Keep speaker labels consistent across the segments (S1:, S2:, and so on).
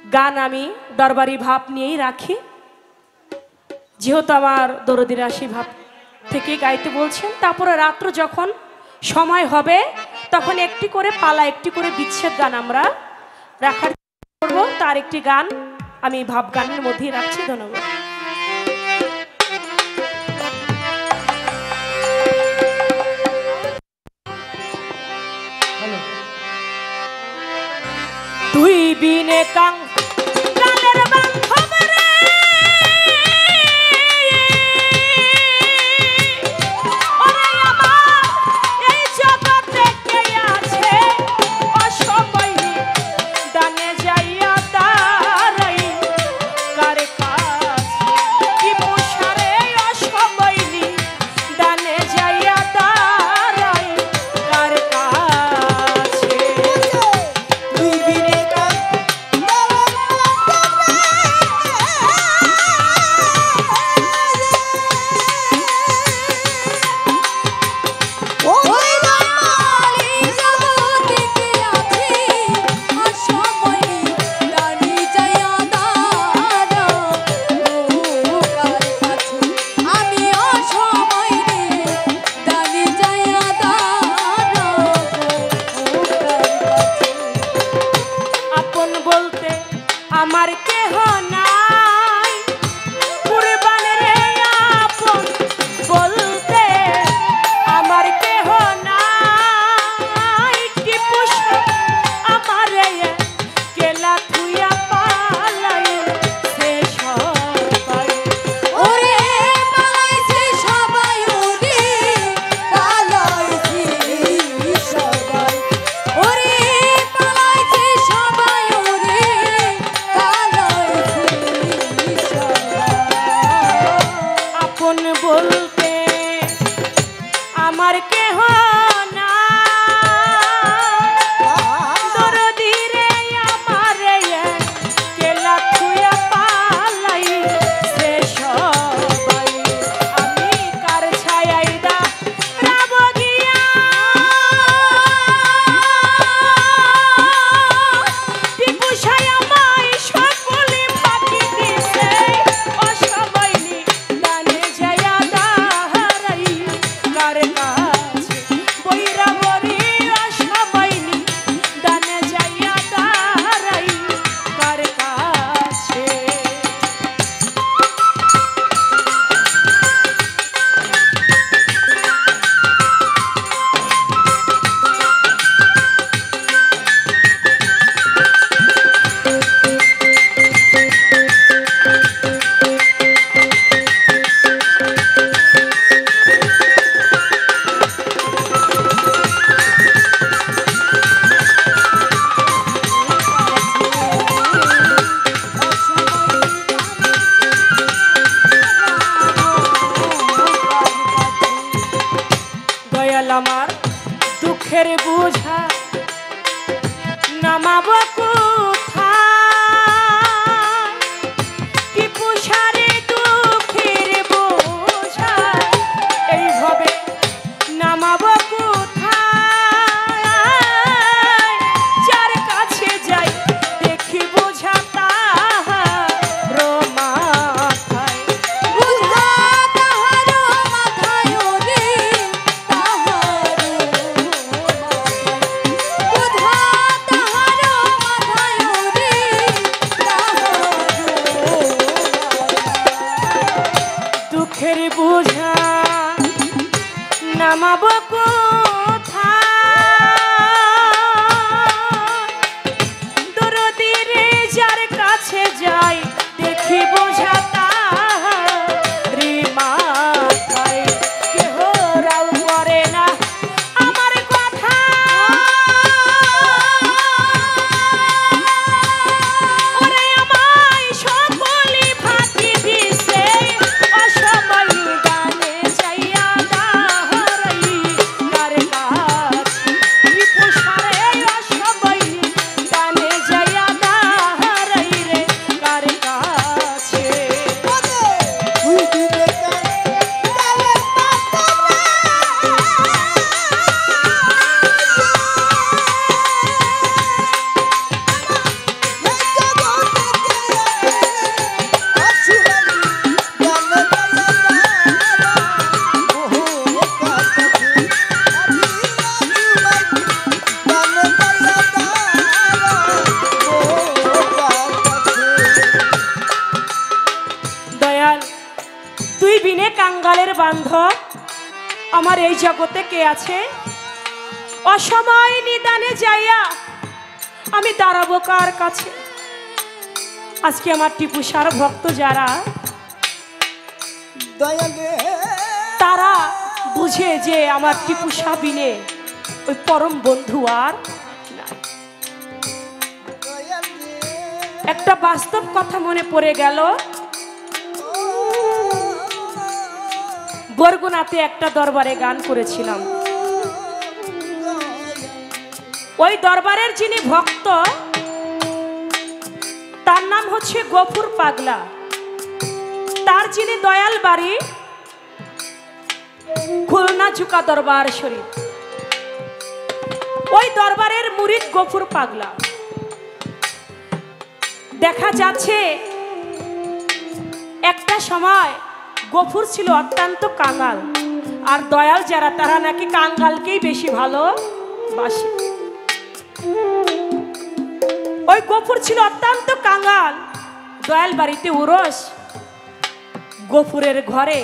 S1: গান আমি দরবারি ভাব নিয়েই রাখি, যেহেতু আমার দরদি রাশি ভাব থেকে গাইতে বলছেন। তারপরে রাত্র যখন সময় হবে তখন একটি করে পালা, একটি করে বিচ্ছেদ গান আমরা রাখার করব। তার একটি গান আমি ভাব গানের মধ্যেই রাখছি। ধন্যবাদ। তুই বিনে কাং কালের বান্ধব রে, ওরে আমার এই জগতে কে আছে অসময় দানে যাইয়া দাঁড়াই কার কাছে, কি মুশারে অসময় দানে যাইয়া দাঁড়াই কার কাছে। তুই বিনে আমার কেহ নাই, কুরবান রে আপন বলতে আমার কেহ নাই, টিপু আমার কেলা থুইয়া পালাই সে সবাই,
S2: ওরে পালাইছে সবাই, ওরে পালাইছে সবাই, ওরে পালাইছে সবাই, ওরে
S1: আপন বলতে আমার কেহ আমার দুঃখের বোঝা নামাব কোথায়, টিপু সারে দুঃখের বোঝা এইভাবে নামাব কোথায়, যার কাছে যাই দেখি বোঝা তাহার মাথায়,
S2: বুঝা তাহার মাথায়, ওরে তাহার বুঝা তাহার মাথায়, ওরে তাহার
S1: দুঃখের বোঝা নামাব কোথায়, দরদির যার কাছে যাই দেখি বোঝা তাহার মাথায়, কেহ রাও করে না আমার কথা, ওরে আমায় সকলে ফাঁকি দিছে অসময় গানে যাইয়া দাঁড়াই কার কাছে, টিপু সারে অসময় গানে যাইয়া দাঁড়াই রে কার কাছে। কাঙ্গালের বান্ধব আমার এই জগতে কে আছে? অসময় নিদানে যাইয়া আমি দাঁড়াবো কার কাছে? আজকে আমার টিপুসার ভক্ত যারা, তারা বুঝে যে আমার টিপুসা বিনে ওই পরম বন্ধু আর নাই। একটা বাস্তব কথা মনে পড়ে গেল। বরগুনাতে একটা দরবারে গান করেছিলাম। ওই দরবারের যিনি ভক্ত তার নাম হচ্ছে গফুর পাগলা। তার যিনি দয়াল বাড়ি খুলনা জুকা দরবার শরীফ। ওই দরবারের মুরিদ গফুর পাগলা। দেখা যাচ্ছে একটা সময় গফুর ছিল অত্যন্ত কাঙ্গাল, আর দয়াল যারা তারা নাকি কাঙ্গালকেই বেশি ভালোবাসে। ওই গফুর ছিল অত্যন্ত কাঙ্গাল। দয়াল বাড়িতে উরস, গফুরের ঘরে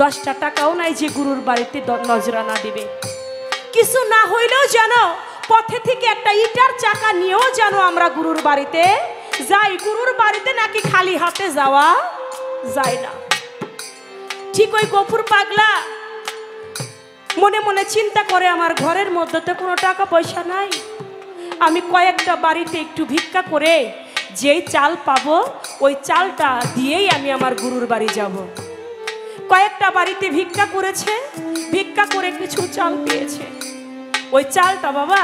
S1: 10টা টাকাও নাই যে গুরুর বাড়িতে নজরানা দিবে। কিছু না হইলেও জানো পথে থেকে একটা ইটার চাকা নিয়েও জানো আমরা গুরুর বাড়িতে যাই। গুরুর বাড়িতে নাকি খালি হাতে যাওয়া যায় না। ঠিক ওই গফুর পাগলা মনে মনে চিন্তা করে, আমার ঘরের মধ্যে তো কোনো টাকা পয়সা নাই, আমি কয়েকটা বাড়িতে একটু ভিক্ষা করে যেই চাল পাবো ওই চালটা দিয়েই আমি আমার গুরুর বাড়ি যাব। কয়েকটা বাড়িতে ভিক্ষা করেছে, ভিক্ষা করে কিছু চাল পেয়েছে। ওই চালটা বাবা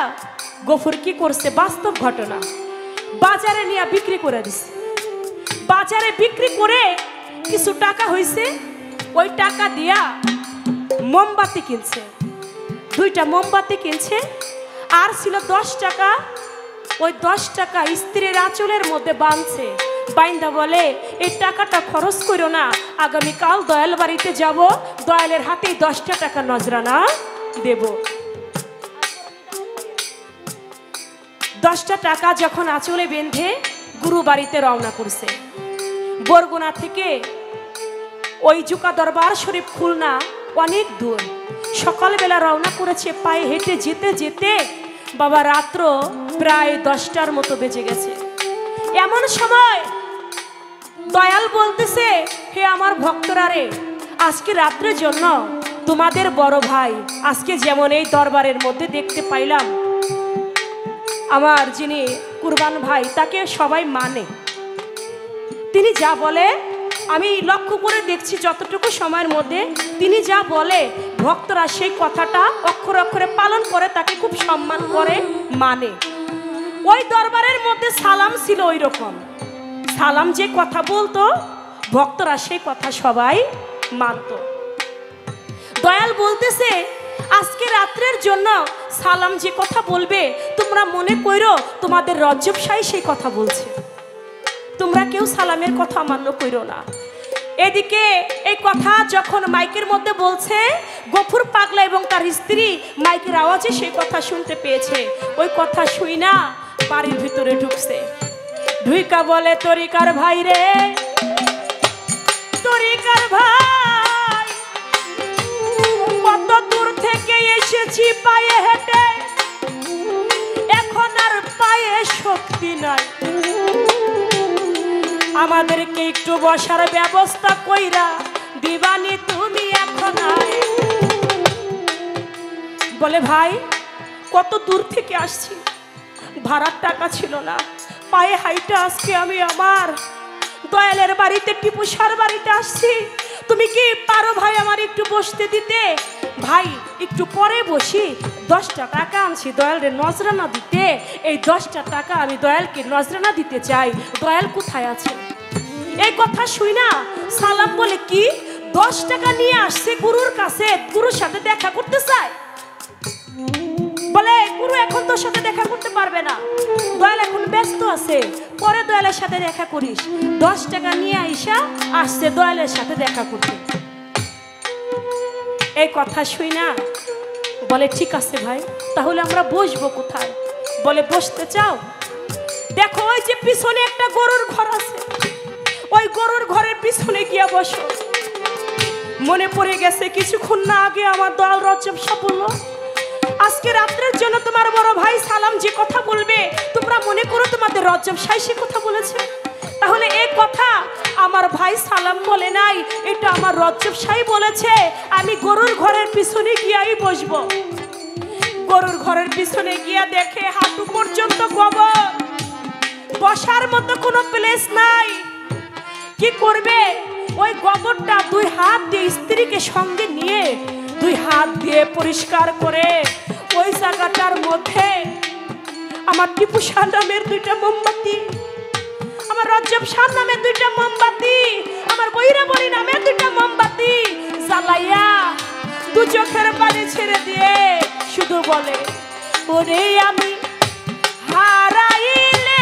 S1: গফুর কি করছে, বাস্তব ঘটনা, বাজারে নিয়ে বিক্রি করে দিছে। বাজারে বিক্রি করে কিছু টাকা হয়েছে, ওই টাকা দিয়া মোমবাতি কিনছে, 2টা মোমবাতি কিনছে। আর ছিল 10 টাকা, ওই 10 টাকা স্ত্রীর আঁচলের মধ্যে বাঁধছে। বাইন্দা বলে এই টাকাটা খরচ করো না, আগামীকাল দয়াল বাড়িতে যাব, দয়ালের হাতেই 10টা টাকা নজরানা দেব। 10টা টাকা যখন আঁচলে বেঁধে গুরু বাড়িতে রওনা করছে। বরগুনা থেকে ওই জুকা দরবার শরীফ খুলনা অনেক দূর। সকালবেলা রওনা করেছে, পায়ে হেঁটে যেতে যেতে বাবা রাত্র প্রায় 10টার মতো বেজে গেছে। এমন সময় দয়াল বলতেছে, হে আমার ভক্তরা রে, আজকে রাত্রের জন্য তোমাদের বড় ভাই আজকে যেমন এই দরবারের মধ্যে দেখতে পাইলাম, আমার যিনি কুরবান ভাই তাকে সবাই মানে। তিনি যা বলে আমি লক্ষ্য করে দেখছি, যতটুকু সময়ের মধ্যে তিনি যা বলে ভক্তরা সেই কথাটা অক্ষরে অক্ষরে পালন করে, তাকে খুব সম্মান করে, মানে। ওই দরবারের মধ্যে সালাম ছিল ওই রকম, সালাম যে কথা বলতো ভক্তরা সেই কথা সবাই মানত। দয়াল বলতেছে আজকে রাত্রের জন্য সালাম যে কথা বলবে তোমরা মনে কইরো তোমাদের রজ্জব শাহী সেই কথা বলছে, তোমরা কেউ সালামের কথা অমান্য কইরো না। এদিকে এই কথা যখন মাইকের মধ্যে বলছে, গফুর পাগলা এবং তার স্ত্রী মাইকের আওয়াজে সেই কথা শুনতে পেয়েছে। ওই কথা শুই না বাড়ির ভিতরে ঢুকছে, ঢুইকা বলে তরিকার ভাই রে, তরিকার ভাই কত দূর থেকে এসেছি পায়ে হেঁটে, এখন আর পায়ে শক্তি নাই, আমাদেরকে একটু বসার ব্যবস্থা কইরা দিবানি তুমি এখন। বলে ভাই কত দূর থেকে আসছি, ভাড়ার টাকা ছিল না, পায়ে হাইটা আজকে আমি আমার দয়ালের বাড়িতে টিপুসার বাড়িতে আসছি, তুমি কি পারো ভাই আমার একটু বসতে দিতে? ভাই একটু পরে বসি, 10টা টাকা আনছি দয়ালের নজরানা দিতে, এই 10টা টাকা আমি দয়ালকে নজরানা দিতে চাই, দয়াল কোথায় আছে? এই কথা শুই না সালাম বলে কি 10 টাকা নিয়ে আসছে গুরুর কাছে, গুরুর সাথে দেখা করতে চায়। বলে গুরু এখন তোর সাথে দেখা করতে পারবে না, দয়াল এখন ব্যস্ত আছে, পরে দয়ালের সাথে দেখা করিস। 10 টাকা নিয়ে আইসা আসছে দয়ালের সাথে দেখা করতে। এই কথা শুই না বলে ঠিক আছে ভাই, তাহলে আমরা বসবো কোথায়? বলে বসতে চাও? দেখো ওই যে পিছনে একটা গরুর ঘর আছে, ওই গরুর ঘরের পিছনে গিয়া বসো। মনে পড়ে গেছে কিছুক্ষণ না আগে আমার দয়াল রজব সাহেব বললো আজকে রাত্রের জন্য তোমার বড় ভাই সালাম যে কথা বলবে তোমরা মনে করো তোমাদের রজব সাহেব সে কথা বলেছে। তাহলে এই কথা আমার ভাই সালাম বলে নাই, এটা আমার রজব সাহেব বলেছে। আমি গরুর ঘরের পিছনে গিয়াই বসবো। গরুর ঘরের পিছনে গিয়া দেখে হাঁটু পর্যন্ত গোবর, বসার মতো কোনো প্লেস নাই। কি করবে? ওই গোবরটা দুই হাত দিয়ে স্ত্রীকে সঙ্গে নিয়ে দুই হাত দিয়ে পরিষ্কার করে ওই জায়গাটার মধ্যে আমার টিপু শাহ নামের দুইটা মোমবাতি, আমার রজব শাহ নামের দুইটা মোমবাতি, আমার বৈরাবরী নামের দুইটা মোমবাতি জ্বালাইয়া দু চোখের পানি ছেড়ে দিয়ে শুধু বলে ওরে আমি হারাইলে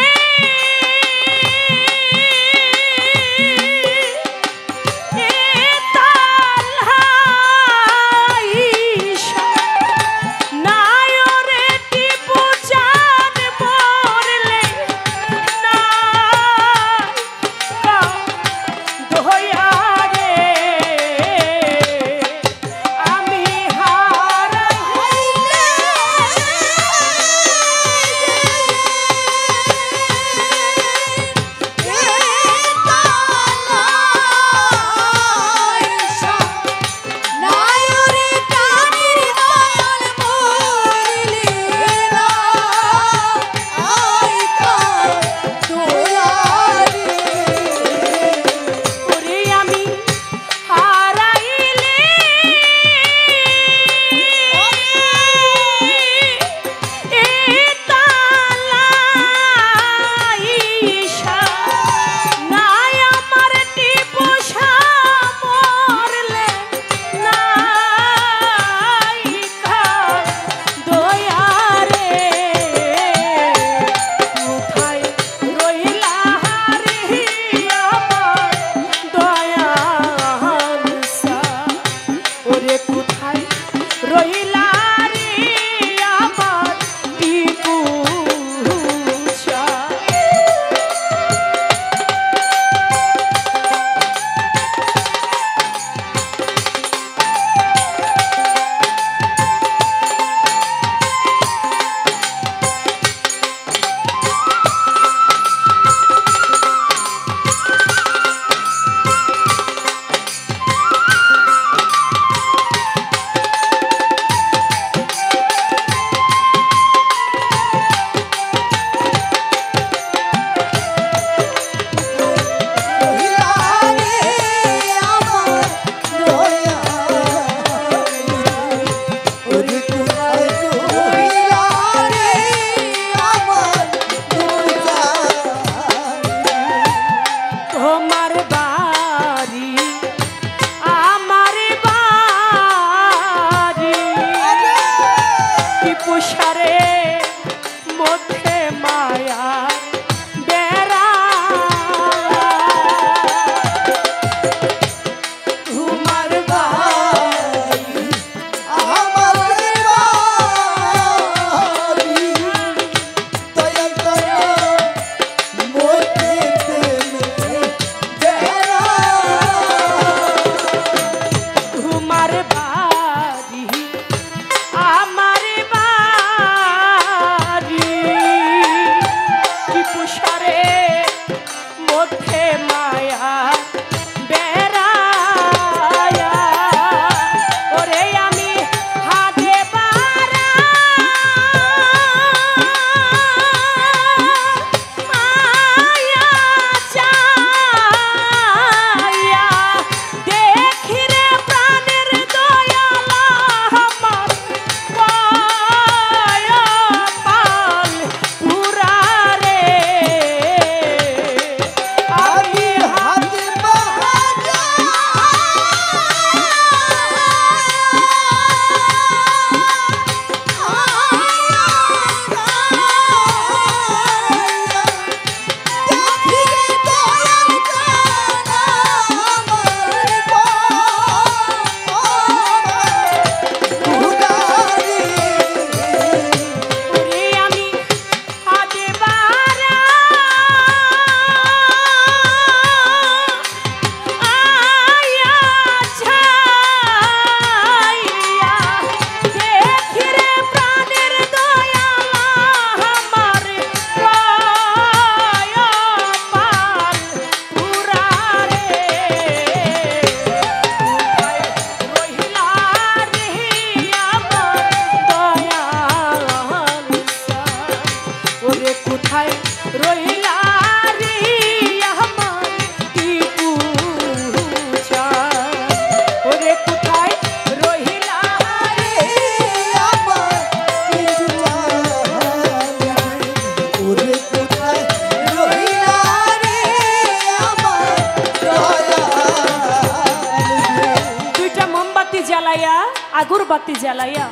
S1: আগরবাতি জ্বালাইয়া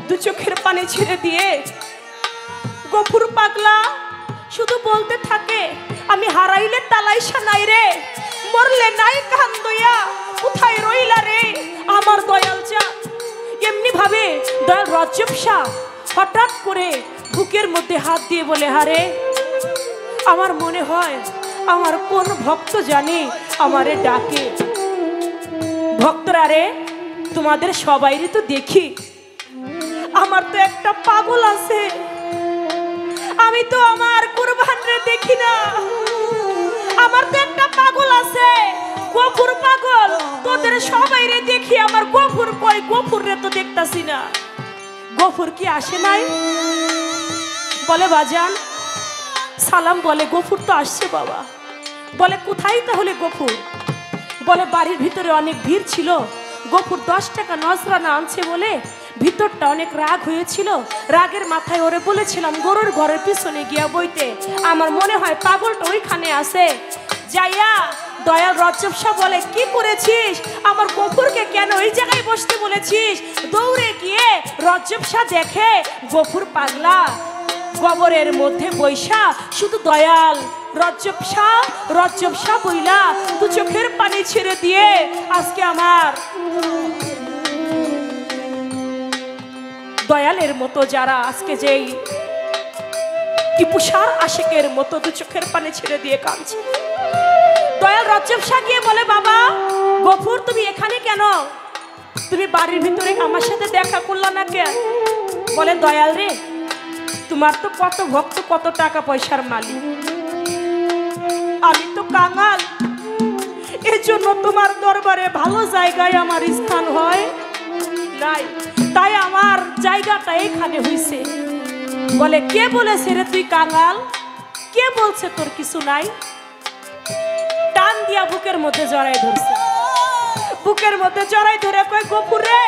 S1: দু চোখের পানি ছেড়ে দিয়ে গফুর পাগলা শুধু বলতে থাকে, আমি হারাইলে তালাইসা নাই রে, মরলে নাই কান্দইয়া, কোথায় রইলা রে আমার দয়াল চা। এমনি ভাবে দয়াল রজ্জব শাহ হঠাৎ করে বুকের মধ্যে হাত দিয়ে বলে, হারে আমার মনে হয় আমার কোন ভক্ত জানি আমারে ডাকে। ভক্তরা রে, তোমাদের সবাইরে তো দেখি, আমার তো একটা পাগল আছে, আমি তো আমার কুরবান রে দেখি না, আমার তো একটা পাগল আছে, গফুর পাগল, তোদের সবাইরে দেখি, আমার গফুর কই, গফুর রে তো দেখতাছি না। গফুর কি আসে নাই? বলে বাজান সালাম, বলে গফুর তো আসছে বাবা। বলে কোথায় তাহলে গফুর? বলে বাড়ির ভিতরে অনেক ভিড় ছিল, গফুর 10 টাকা নজরানা আনছে বলে ভিতরটা অনেক রাগ হয়েছিল, রাগের মাথায় ওরে বলেছিলাম গরুর ঘরের পিছনে গিয়া বইতে, আমার মনে হয় পাগলটা ওইখানে আছে। যাইয়া দয়াল রজ্জব শাহ বলে, কি করেছিস, আমার গফুরকে কেন ওই জায়গায় বসতে বলেছিস? দৌড়ে গিয়ে রজ্জব শাহ দেখে গফুর পাগলা গোবরের মধ্যে বৈশা শুধু দয়াল রজ্জব শাহ বইলা দু চোখের পানি ছেড়ে দিয়ে আজকে আমার দয়ালের মতো যারা আজকে যেই টিপুসার আশেকের মতো দু চোখের পানি ছেড়ে দিয়ে কাঁদছে। দয়াল রজ্জব শাহ গিয়ে বলে, বাবা গফুর তুমি এখানে কেন? তুমি বাড়ির ভিতরে আমার সাথে দেখা করলা না কেন? বলে দয়াল রে, তোমার তো কত ভক্ত, কত টাকা পয়সার মালিক, আমি তো কাঙাল, এজন্য তোমার দরবারে ভালো জায়গায় আমার স্থান হয় নাই, তাই আমার জায়গাটা এখানে হইছে। বলে কে বলেছে রে তুই কাঙাল? কে বলছে তোর কিছু নাই? টান দিয়া বুকের মধ্যে জড়াই ধরছে, বুকের মধ্যে জড়াই ধরে কয়, গফুর রে,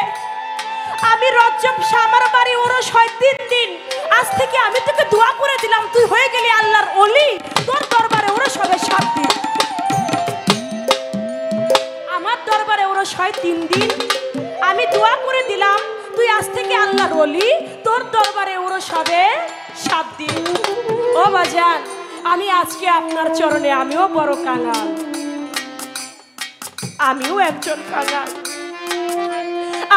S1: আমি রজ্জব শাহ, আমার বাড়ি ওরস হয় 3 দিন, আজ থেকে আমি তোকে দোয়া করে দিলাম, তুই হয়ে গেলি আল্লাহর ওলি, তোর দরবারে ওরস হবে 7 দিন। আমার দরবারে ওরস হয় 3 দিন, আমি দোয়া করে দিলাম, তুই আজ থেকে আল্লাহর ওলি, তোর দরবারে ওরস হবে 7 দিন। ও বাজান, আমি আজকে আপনার চরণে, আমিও বড় কাঙাল, আমিও একজন কাঙাল,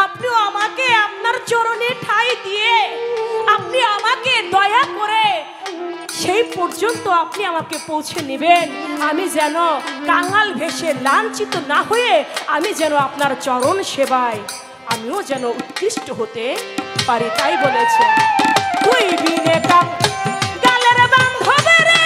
S1: আপনিও আমাকে আপনার চরণে ঠাঁই দিয়ে আপনি আমাকে দয়া করে সেই পর্যন্ত আপনি আমাকে পৌঁছে নেবেন, আমি যেন কাঙাল ভেসে লাঞ্ছিত না হয়ে আমি যেন আপনার চরণ সেবায় আমিও যেন উৎকৃষ্ট হতে পারি। তাই বলেছে, তুই বিনে গালের বান্ধব রে,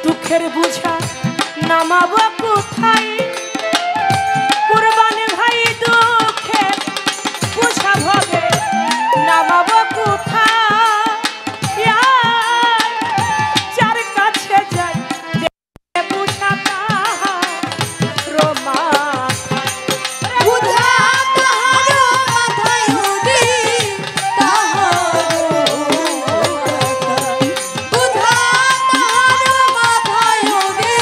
S1: দুঃখের বুঝা নামাবো কোথায়, কুরবানে ভাই দুঃখের বুঝা ভবে নামাবো কোথায়, যার কাছে যাই বুঝা রোমা
S2: বুঝা তাহার মাথায় উড়ি, বুঝা তাহার মাথায় উড়ি,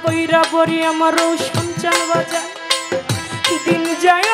S1: কইরা বরি আমার সঞ্চাল বাজা দিন যায়